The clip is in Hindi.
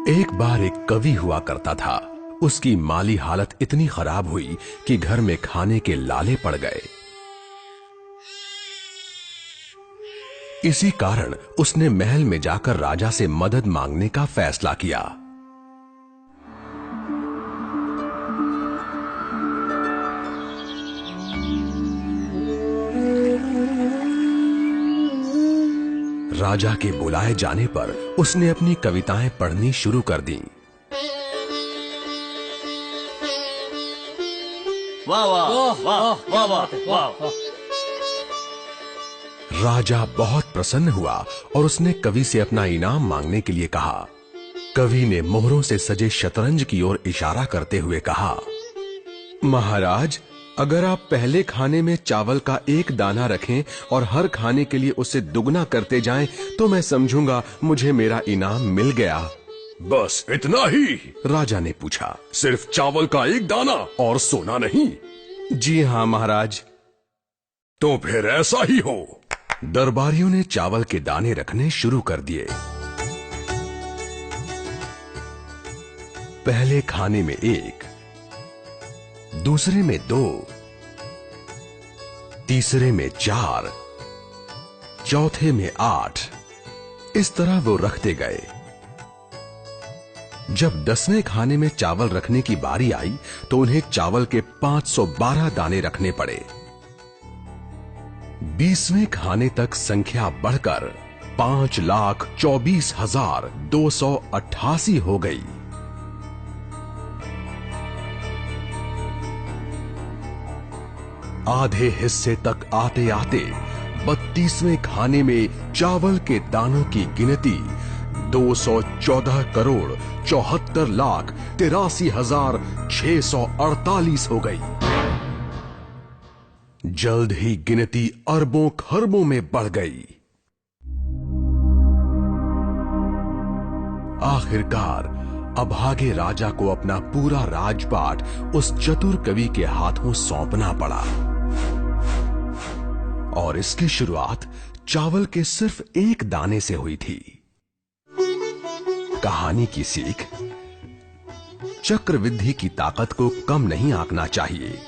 एक बार एक कवि हुआ करता था। उसकी माली हालत इतनी खराब हुई कि घर में खाने के लाले पड़ गए। इसी कारण उसने महल में जाकर राजा से मदद मांगने का फैसला किया। राजा के बुलाए जाने पर उसने अपनी कविताएं पढ़नी शुरू कर दी। वाह वाह वाह वाह वाह वाह। राजा बहुत प्रसन्न हुआ और उसने कवि से अपना इनाम मांगने के लिए कहा। कवि ने मोहरों से सजे शतरंज की ओर इशारा करते हुए कहा, महाराज, अगर आप पहले खाने में चावल का एक दाना रखें और हर खाने के लिए उसे दुगना करते जाएं, तो मैं समझूंगा मुझे मेरा इनाम मिल गया। बस इतना ही? राजा ने पूछा। सिर्फ चावल का एक दाना और सोना नहीं? जी हाँ महाराज। तो फिर ऐसा ही हो। दरबारियों ने चावल के दाने रखने शुरू कर दिए। पहले खाने में 1, दूसरे में 2, तीसरे में 4, चौथे में 8। इस तरह वो रखते गए। जब 10वें खाने में चावल रखने की बारी आई तो उन्हें चावल के 512 दाने रखने पड़े। 20वें खाने तक संख्या बढ़कर 5,24,288 हो गई। आधे हिस्से तक आते आते 32वें खाने में चावल के दानों की गिनती 214,74,83,648 हो गई। जल्द ही गिनती अरबों खरबों में बढ़ गई। आखिरकार अभागे राजा को अपना पूरा राजपाट उस चतुर कवि के हाथों सौंपना पड़ा। और इसकी शुरुआत चावल के सिर्फ एक दाने से हुई थी। कहानी की सीख, चक्रवृद्धि की ताकत को कम नहीं आंकना चाहिए।